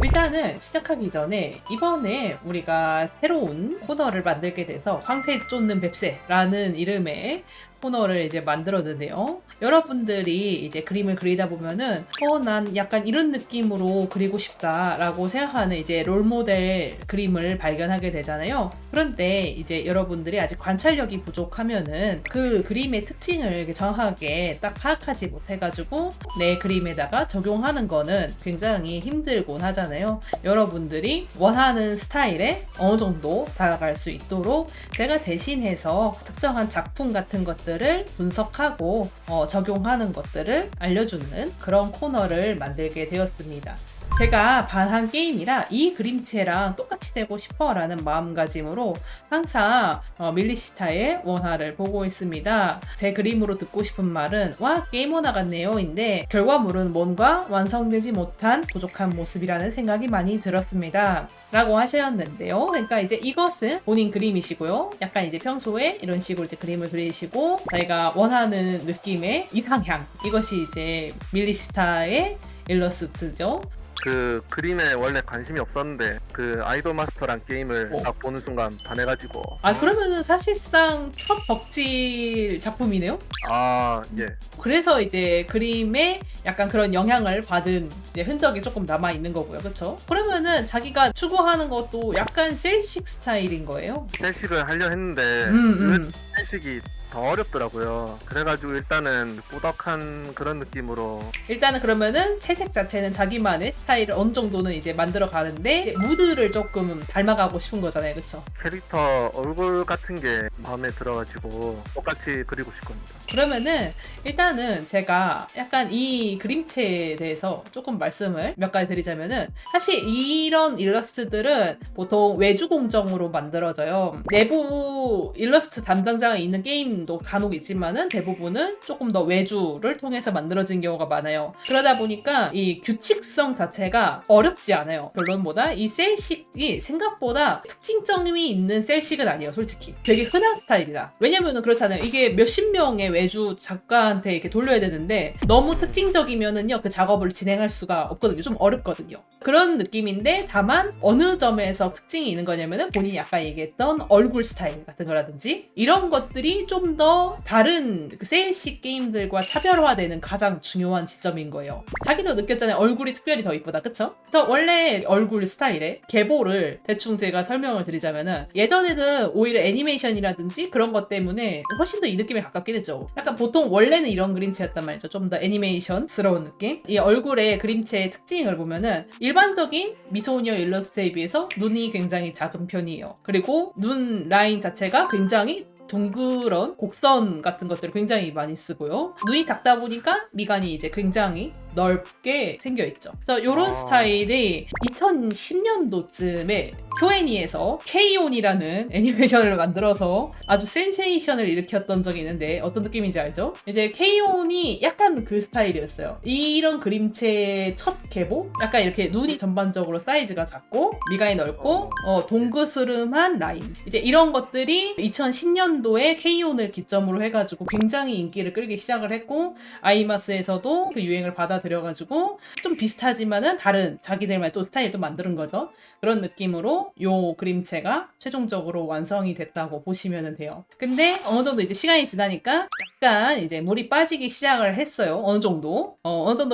일단은 시작하기 전에 이번에 우리가 새로운 코너를 만들게 돼서 황새 쫓는 뱁새라는 이름의 코너를 이제 만들었는데요. 여러분들이 이제 그림을 그리다 보면은 난 약간 이런 느낌으로 그리고 싶다라고 생각하는 이제 롤모델 그림을 발견하게 되잖아요. 그런데 이제 여러분들이 아직 관찰력이 부족하면은 그 그림의 특징을 이렇게 정확하게 딱 파악하지 못해가지고 내 그림에다가 적용하는 거는 굉장히 힘들곤 하잖아요. 여러분들이 원하는 스타일에 어느 정도 다가갈 수 있도록 제가 대신해서 특정한 작품 같은 것들을 분석하고 적용하는 것들을 알려주는 그런 코너를 만들게 되었습니다. 제가 반한 게임이라 이 그림체랑 똑같이 되고 싶어 라는 마음가짐으로 항상 밀리시타의 원화를 보고 있습니다. 제 그림으로 듣고 싶은 말은 와 게이머 나갔네요 인데 결과물은 뭔가 완성되지 못한 부족한 모습이라는 생각이 많이 들었습니다 라고 하셨는데요. 그러니까 이제 이것은 본인 그림이시고요. 약간 이제 평소에 이런 식으로 이제 그림을 그리시고 저희가 원하는 느낌의 이상향, 이것이 이제 밀리시타의 일러스트죠. 그 그림에 원래 관심이 없었는데 그 아이돌 마스터란 게임을 딱 보는 순간 반해가지고. 그러면은 사실상 첫 덕질 작품이네요? 예. 그래서 이제 그림에 약간 그런 영향을 받은 이제 흔적이 조금 남아있는 거고요. 그쵸? 그러면은 자기가 추구하는 것도 약간 셀식 스타일인 거예요? 셀식을 하려 했는데 셀식이 더 어렵더라고요. 그래가지고 일단은 꾸덕한 그런 느낌으로. 일단은 그러면은 채색 자체는 자기만의 스타일을 어느 정도는 이제 만들어 가는데 무드를 조금 닮아가고 싶은 거잖아요. 그쵸? 캐릭터 얼굴 같은 게 마음에 들어가지고 똑같이 그리고 싶겁니다. 그러면은 일단은 제가 약간 이 그림체에 대해서 조금 말씀을 몇 가지 드리자면은 사실 이런 일러스트들은 보통 외주 공정으로 만들어져요. 내부 일러스트 담당자가 있는 게임도 간혹 있지만은 대부분은 조금 더 외주를 통해서 만들어진 경우가 많아요. 그러다 보니까 이 규칙성 자체가 어렵지 않아요. 결론보다 이 셀식이 생각보다 특징점이 있는 셀식은 아니에요. 솔직히 되게 흔한 스타일이다. 왜냐면은 그렇잖아요. 이게 몇십 명의 외주 작가한테 이렇게 돌려야 되는데 너무 특징적이면은요 그 작업을 진행할 수가 없거든요. 좀 어렵거든요. 그런 느낌인데 다만 어느 점에서 특징이 있는 거냐면은 본인이 아까 얘기했던 얼굴 스타일 같은 거라든지 이런 것들이 좀 더 다른 그 셀식 게임들과 차별화되는 가장 중요한 지점인 거예요. 자기도 느꼈잖아요. 얼굴이 특별히 더 이쁘다. 그쵸? 그래서 원래 얼굴 스타일의 계보를 대충 제가 설명을 드리자면은 예전에는 오히려 애니메이션이라든지 그런 것 때문에 훨씬 더 이 느낌에 가깝긴 했죠. 약간 보통 원래는 이런 그림체였단 말이죠. 좀 더 애니메이션스러운 느낌? 이 얼굴의 그림체의 특징을 보면은 일반적인 미소녀 일러스트에 비해서 눈이 굉장히 작은 편이에요. 그리고 눈 라인 자체가 굉장히 둥그런 곡선 같은 것들을 굉장히 많이 쓰고요. 눈이 작다 보니까 미간이 이제 굉장히 넓게 생겨있죠. 그래서 이런 스타일이 2010년도쯤에 쿄애니에서 K-ON이라는 애니메이션을 만들어서 아주 센세이션을 일으켰던 적이 있는데 어떤 느낌인지 알죠? 이제 K-ON이 약간 그 스타일이었어요. 이런 그림체의 첫 계보? 약간 이렇게 눈이 전반적으로 사이즈가 작고 미간이 넓고 동그스름한 라인. 이제 이런 것들이 2010년도에 K-ON을 기점으로 해가지고 굉장히 인기를 끌기 시작을 했고 아이마스에서도 그 유행을 받아들여가지고 좀 비슷하지만은 다른 자기들만의 또 스타일도 만드는 거죠. 그런 느낌으로 요 그림체가 최종적으로 완성이 됐다고 보시면 돼요. 근데 어느 정도 이제 시간이 지나니까 약간 이제 물이 빠지기 시작을 했어요. 어느 정도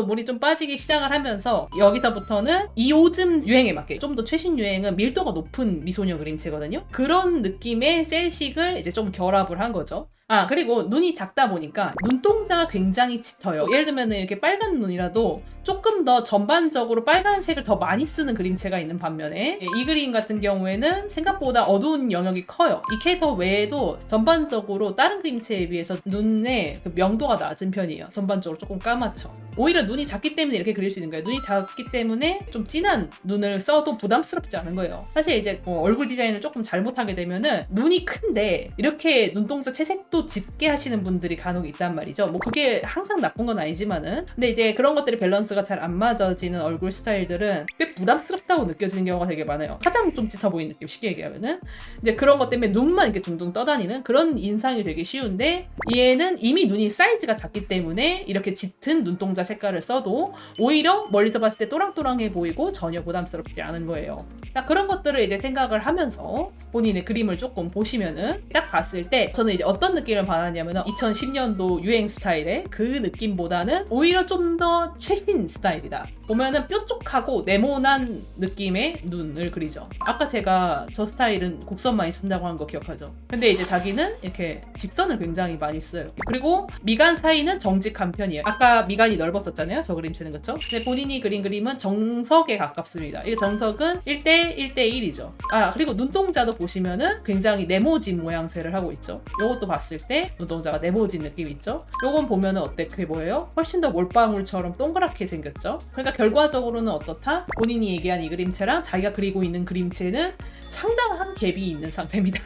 물이 좀 빠지기 시작을 하면서 여기서부터는 이 요즘 유행에 맞게 좀 더 최신 유행은 밀도가 높은 미소녀 그림체거든요. 그런 느낌의 셀식을 이제 좀 결합을 한 거죠. 그리고 눈이 작다 보니까 눈동자가 굉장히 짙어요. 예를 들면 이렇게 빨간 눈이라도 조금 더 전반적으로 빨간색을 더 많이 쓰는 그림체가 있는 반면에 이 그림 같은 경우에는 생각보다 어두운 영역이 커요. 이 캐릭터 외에도 전반적으로 다른 그림체에 비해서 눈의 그 명도가 낮은 편이에요. 전반적으로 조금 까맣죠. 오히려 눈이 작기 때문에 이렇게 그릴 수 있는 거예요. 눈이 작기 때문에 좀 진한 눈을 써도 부담스럽지 않은 거예요. 사실 이제 얼굴 디자인을 조금 잘못하게 되면은 눈이 큰데 이렇게 눈동자 채색도 짙게 하시는 분들이 간혹 있단 말이죠. 뭐 그게 항상 나쁜 건 아니지만은 근데 이제 그런 것들이 밸런스가 잘 안 맞아지는 얼굴 스타일들은 꽤 부담스럽다고 느껴지는 경우가 되게 많아요. 가장 좀 짙어 보이는 느낌, 쉽게 얘기하면은. 근데 그런 것 때문에 눈만 이렇게 둥둥 떠다니는 그런 인상이 되게 쉬운데 얘는 얘는 이미 눈이 사이즈가 작기 때문에 이렇게 짙은 눈동자 색깔을 써도 오히려 멀리서 봤을 때 또랑또랑해 보이고 전혀 부담스럽지 않은 거예요. 자, 그런 것들을 이제 생각을 하면서 본인의 그림을 조금 보시면은 딱 봤을 때 저는 이제 어떤 느낌을 받았냐면은 2010년도 유행 스타일의 그 느낌보다는 오히려 좀 더 최신 스타일이다. 보면은 뾰족하고 네모난 느낌의 눈을 그리죠. 아까 제가 저 스타일은 곡선 많이 쓴다고 한 거 기억하죠? 근데 이제 자기는 이렇게 직선을 굉장히 많이 써요. 그리고 미간 사이는 정직한 편이에요. 아까 미간이 넓었었잖아요. 저 그림체는 그쵸? 근데 본인이 그린 그림은 정석에 가깝습니다. 이게 정석은 1대 1대1이죠. 그리고 눈동자도 보시면은 굉장히 네모진 모양새를 하고 있죠. 요것도 봤을 때 눈동자가 네모진 느낌이 있죠. 요건 보면은 어떻게 보여요? 훨씬 더 몰빵울처럼 동그랗게 생겼죠. 그러니까 결과적으로는 어떻다? 본인이 얘기한 이 그림체랑 자기가 그리고 있는 그림체는 상당한 갭이 있는 상태입니다.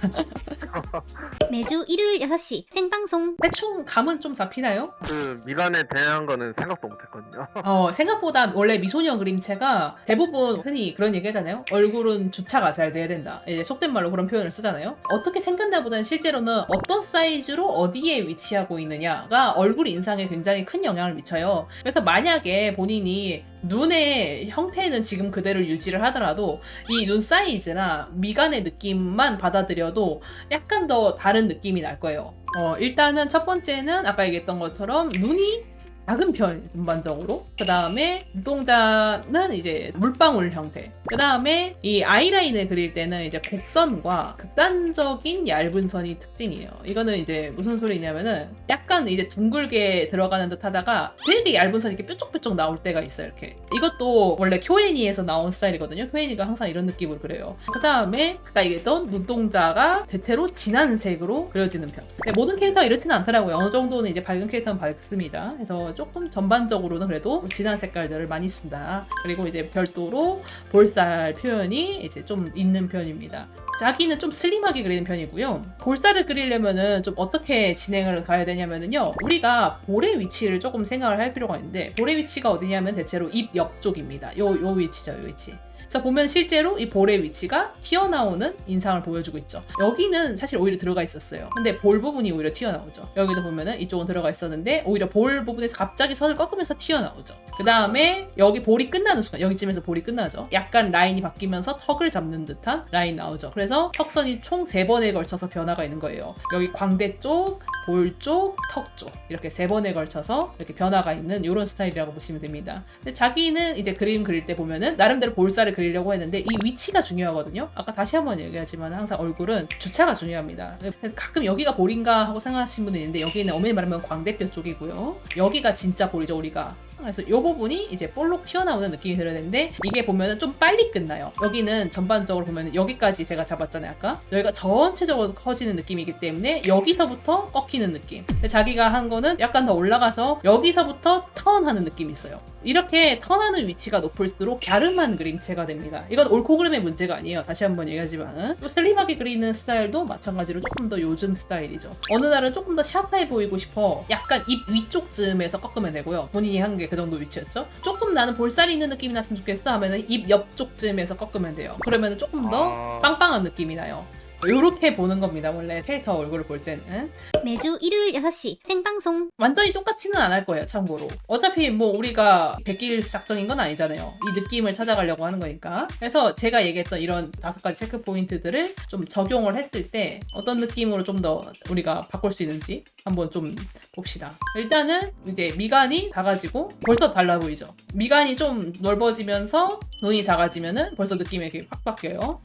매주 일요일 6시 생방송. 대충 감은 좀 잡히나요? 그 미간에 대한 거는 생각도 못했거든요. 생각보다 원래 미소녀 그림체가 대부분 흔히 그런 얘기 하잖아요. 얼굴은 주차가 잘 돼야 된다. 이제 속된 말로 그런 표현을 쓰잖아요. 어떻게 생겼나보다는 실제로는 어떤 사이즈로 어디에 위치하고 있느냐가 얼굴 인상에 굉장히 큰 영향을 미쳐요. 그래서 만약에 본인이 눈의 형태는 지금 그대로 유지를 하더라도 이 눈 사이즈나 미간의 느낌만 받아들여도 약간 더 다른 느낌이 날 거예요. 일단은 첫 번째는 아까 얘기했던 것처럼 눈이 작은 편 전반적으로. 그 다음에 눈동자는 이제 물방울 형태. 그 다음에 이 아이라인을 그릴 때는 이제 곡선과 극단적인 얇은 선이 특징이에요. 이거는 이제 무슨 소리냐면은 약간 이제 둥글게 들어가는 듯 하다가 되게 얇은 선이 이렇게 뾰족뾰족 나올 때가 있어요. 이렇게. 이것도 원래 쿄애니에서 나온 스타일이거든요. 쿄애니가 항상 이런 느낌으로 그려요. 그 다음에 아까 얘기했던 눈동자가 대체로 진한 색으로 그려지는 편. 근데 모든 캐릭터가 이렇지는 않더라고요. 어느 정도는 이제 밝은 캐릭터는 밝습니다. 그래서 조금 전반적으로는 그래도 진한 색깔들을 많이 쓴다. 그리고 이제 별도로 볼살 표현이 이제 좀 있는 편입니다. 자기는 좀 슬림하게 그리는 편이고요. 볼살을 그리려면은 좀 어떻게 진행을 가야 되냐면은요. 우리가 볼의 위치를 조금 생각을 할 필요가 있는데 볼의 위치가 어디냐면 대체로 입 옆쪽입니다. 요 위치죠, 요 위치. 그래서 보면 실제로 이 볼의 위치가 튀어나오는 인상을 보여주고 있죠. 여기는 사실 오히려 들어가 있었어요. 근데 볼 부분이 오히려 튀어나오죠. 여기도 보면은 이쪽은 들어가 있었는데 오히려 볼 부분에서 갑자기 선을 꺾으면서 튀어나오죠. 그 다음에 여기 볼이 끝나는 순간 여기쯤에서 볼이 끝나죠. 약간 라인이 바뀌면서 턱을 잡는 듯한 라인 나오죠. 그래서 턱선이 총 3번에 걸쳐서 변화가 있는 거예요. 여기 광대 쪽, 볼 쪽, 턱 쪽 이렇게 3번에 걸쳐서 이렇게 변화가 있는 이런 스타일이라고 보시면 됩니다. 근데 자기는 이제 그림 그릴 때 보면은 나름대로 볼살을 그리려고 했는데 이 위치가 중요하거든요. 아까 다시 한번 얘기하지만 항상 얼굴은 주차가 중요합니다. 가끔 여기가 볼인가 하고 생각하시는 분이 있는데 여기는 엄밀히 말하면 광대뼈 쪽이고요. 여기가 진짜 볼이죠, 우리가. 그래서 이 부분이 이제 볼록 튀어나오는 느낌이 들어야 되는데 이게 보면은 좀 빨리 끝나요. 여기는 전반적으로 보면은 여기까지 제가 잡았잖아요, 아까. 여기가 전체적으로 커지는 느낌이기 때문에 여기서부터 꺾이는 느낌. 근데 자기가 한 거는 약간 더 올라가서 여기서부터 턴하는 느낌이 있어요. 이렇게 턴하는 위치가 높을수록 갸름한 그림체가 됩니다. 이건 옳고 그름의 문제가 아니에요. 다시 한번 얘기하지만 또 슬림하게 그리는 스타일도 마찬가지로 조금 더 요즘 스타일이죠. 어느 날은 조금 더 샤프해 보이고 싶어 약간 입 위쪽쯤에서 꺾으면 되고요. 본인이 한 게 그 정도 위치였죠. 조금 나는 볼살이 있는 느낌이 났으면 좋겠어 하면은 입 옆쪽쯤에서 꺾으면 돼요. 그러면 조금 더 빵빵한 느낌이 나요. 이렇게 보는 겁니다. 원래 캐릭터 얼굴을 볼 때는. 매주 일요일 6시 생방송. 완전히 똑같지는 않을 거예요, 참고로. 어차피 뭐 우리가 백길 작정인 건 아니잖아요. 이 느낌을 찾아가려고 하는 거니까. 그래서 제가 얘기했던 이런 5가지 체크 포인트들을 좀 적용을 했을 때 어떤 느낌으로 좀 더 우리가 바꿀 수 있는지 한번 좀 봅시다. 일단은 이제 미간이 작아지고 벌써 달라 보이죠? 미간이 좀 넓어지면서 눈이 작아지면은 벌써 느낌이 이렇게 확 바뀌어요.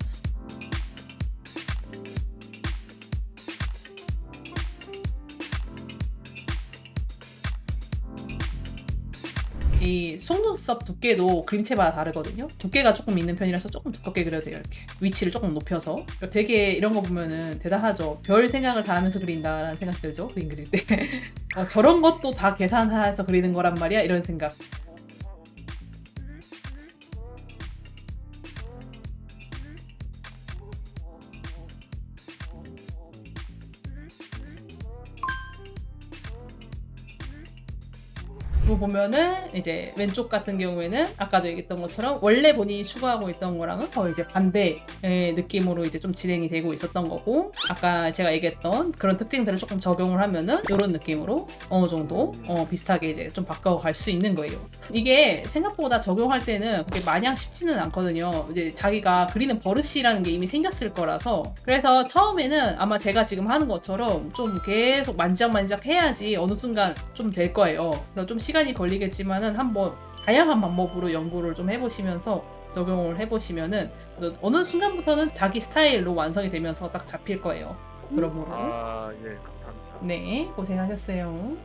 이 속눈썹 두께도 그림체마다 다르거든요. 두께가 조금 있는 편이라서 조금 두껍게 그려도 돼요. 이렇게 위치를 조금 높여서. 되게 이런 거 보면은 대단하죠. 별 생각을 다 하면서 그린다라는 생각 들죠, 그림 그릴 때. 저런 것도 다 계산해서 그리는 거란 말이야, 이런 생각. 뭐 보면은 이제 왼쪽 같은 경우에는 아까도 얘기했던 것처럼 원래 본인이 추구하고 있던 거랑은 거의 이제 반대의 느낌으로 이제 좀 진행이 되고 있었던 거고, 아까 제가 얘기했던 그런 특징들을 조금 적용을 하면은 이런 느낌으로 어느 정도 비슷하게 이제 좀 바꿔갈 수 있는 거예요. 이게 생각보다 적용할 때는 그렇게 마냥 쉽지는 않거든요. 이제 자기가 그리는 버릇이라는 게 이미 생겼을 거라서. 그래서 처음에는 아마 제가 지금 하는 것처럼 좀 계속 만지작 해야지 어느 순간 좀 될 거예요. 그래서 좀 시간이 걸리겠지만은 한번 다양한 방법으로 연구를 좀 해보시면서 적용을 해보시면은 어느 순간부터는 자기 스타일로 완성이 되면서 딱 잡힐 거예요. 그러므로 아, 예, 감사합니다. 네, 고생하셨어요.